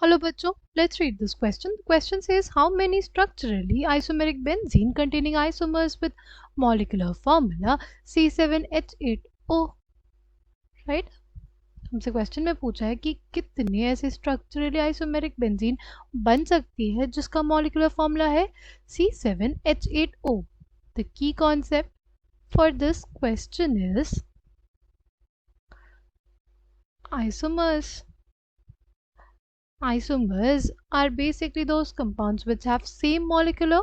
Hello बच्चों, let's read this question. The question says how many structurally isomeric benzene containing isomers with molecular formula C7H8O, right? हमसे question में पूछा है कि कितने ऐसे स्ट्रक्चरली आइसोमेरिक बेंजीन बन सकती है जिसका मॉलिक्यूलर फॉर्मूला है C7H8O. The key concept for this question is isomers. Isomers are basically those compounds which have same molecular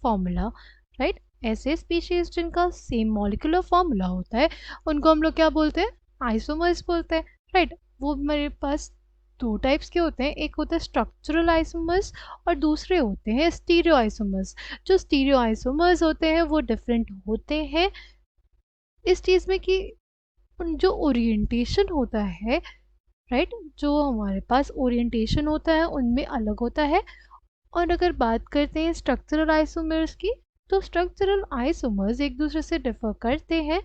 formula, right? ऐसे species जिनका same molecular formula होता है उनको हम लोग क्या बोलते हैं? Isomers बोलते हैं, right? वो मेरे पास दो टाइप्स के होते हैं, एक होता है स्ट्रक्चरल आइसोमर्स और दूसरे होते हैं स्टीरियो आइसोमर्स. जो स्टीरियो आइसोमर्स होते हैं वो डिफरेंट होते हैं इस चीज़ में कि जो ओरिएंटेशन होता है, राइट, जो हमारे पास ओरिएंटेशन होता है उनमें अलग होता है. और अगर बात करते हैं स्ट्रक्चरल आइसोमर्स की, तो स्ट्रक्चरल आइसोमर्स एक दूसरे से डिफर करते हैं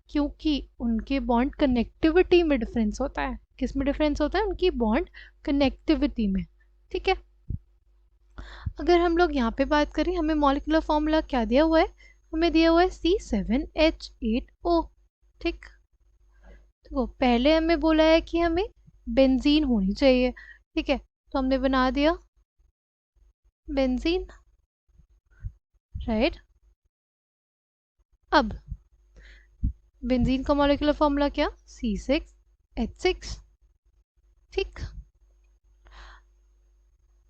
क्योंकि उनके बॉन्ड कनेक्टिविटी में डिफरेंस होता है. किस में डिफरेंस होता है? उनकी बॉन्ड कनेक्टिविटी में. ठीक है, अगर हम लोग यहाँ पे बात करें, हमें मॉलिक्यूलर फॉर्मूला क्या दिया हुआ है? हमें दिया हुआ है C7H8O. ठीक, तो पहले हमें बोला है कि हमें बेंजीन होनी चाहिए. ठीक है, तो हमने बना दिया बेंजीन, राइट. अब बेंजीन का मॉलिक्यूलर फॉर्मूला क्या? C6H6. ठीक,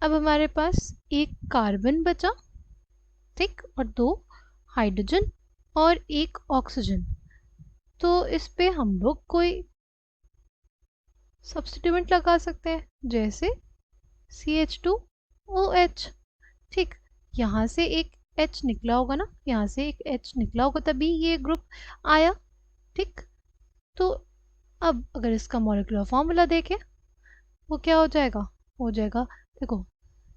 अब हमारे पास एक कार्बन बचा, ठीक, और दो हाइड्रोजन और एक ऑक्सीजन. तो इस पे हम लोग कोई सब्स्टिट्यूएंट लगा सकते हैं, जैसे CH2OH. ठीक, यहाँ से एक H निकला होगा ना, यहाँ से एक H निकला होगा तभी ये ग्रुप आया. ठीक, तो अब अगर इसका मॉलिक्यूलर फॉर्मूला देखें वो क्या हो जाएगा? हो जाएगा, देखो,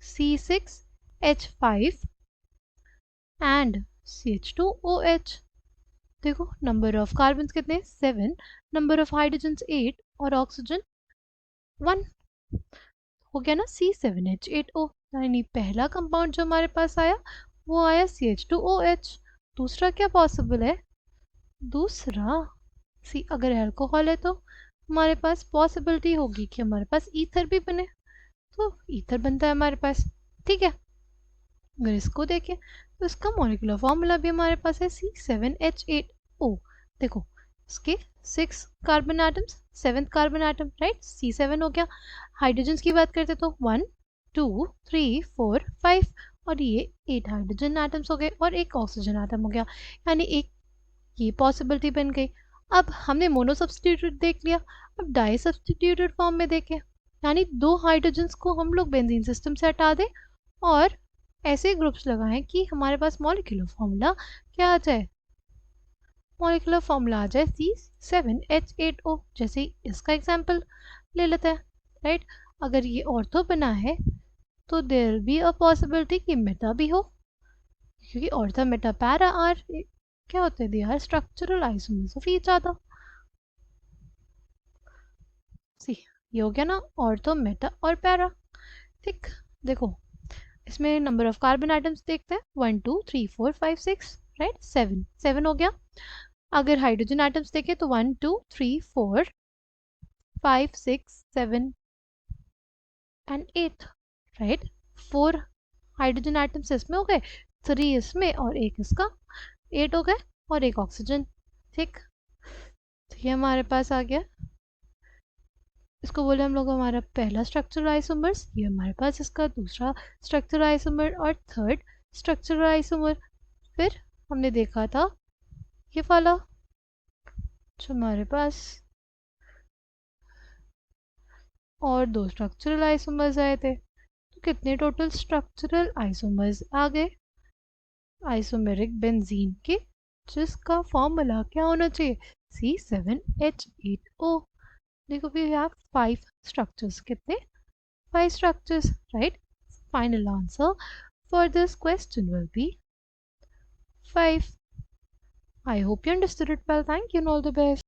C6H5 एंड CH2OH. देखो, नंबर ऑफ कार्बन कितने? 7, नंबर ऑफ हाइड्रोजन 8 और ऑक्सीजन 1. हो गया ना C7H8O. यानी पहला कंपाउंड जो हमारे पास आया वो आया CH2OH. दूसरा क्या पॉसिबल है? दूसरा अगर अल्कोहल है तो हमारे पास पॉसिबिलिटी होगी कि हमारे पास ईथर भी बने, तो ईथर बनता है हमारे पास. ठीक है, अगर इसको देखें तो इसका मॉलिक्यूलर फॉर्मूला भी हमारे पास है C7H8O. देखो, इसके 6 carbon atoms, 7th carbon atom, right, C7 हो गया. हाइड्रोजन की बात करते तो 1 2 3 4 5 और ये 8 हाइड्रोजन एटम्स हो गए और एक ऑक्सीजन एटम हो गया. यानी एक ये पॉसिबिलिटी बन गई. अब हमने मोनो सब्स्टिट्यूट देख लिया, अब डाई सब्स्टिट्यूटेड फॉर्म में देखें, यानी दो हाइड्रोजन्स को हम लोग बेंजीन सिस्टम से हटा दें और ऐसे ग्रुप्स लगाएं कि हमारे पास मॉलिक्यूलर फॉर्मूला क्या आ जाए? मॉलिक्यूलर फॉर्मूला आ जाए C7H8O. जैसे इसका एग्जांपल ले लेते हैं, राइट. अगर ये ऑर्थो बना है तो there will be a possibility कि मेटा भी हो, क्योंकि ऑर्थो मेटा पैरा आर क्या होते हैं? They are structural isomers of each other. See, ये हो गया ना ऑर्थो, मेटा और पैरा. ठीक, देखो, इसमें नंबर ऑफ कार्बन एटम्स देखते हैं, 1 2 3 4 5 6, राइट, 7 हो गया. अगर हाइड्रोजन एटम्स देखें तो 1 2 3 4 5 6 7 एंड 8, राइट. 4 हाइड्रोजन एटम्स इसमें हो गए, 3 इसमें और एक इसका, 8 हो गए और एक ऑक्सीजन. ठीक, तो ये हमारे पास आ गया. इसको बोले हम लोग हमारा पहला स्ट्रक्चरल आइसोमर्स, ये हमारे पास इसका दूसरा स्ट्रक्चरल आइसोमर और थर्ड स्ट्रक्चरल आइसोमर. फिर हमने देखा था ये वाला जो हमारे पास और दो स्ट्रक्चरल आइसोमर्स आए थे. तो कितने टोटल स्ट्रक्चरल आइसोमर्स आ गए आइसोमेरिक बेंजीन के, जिसका फॉर्मूला क्या होना चाहिए? C7H8O. देखो, we have 5 structures. कितने? 5 structures, right? Final answer for this question will be 5. I hope you understood it well. Thank you and all the best.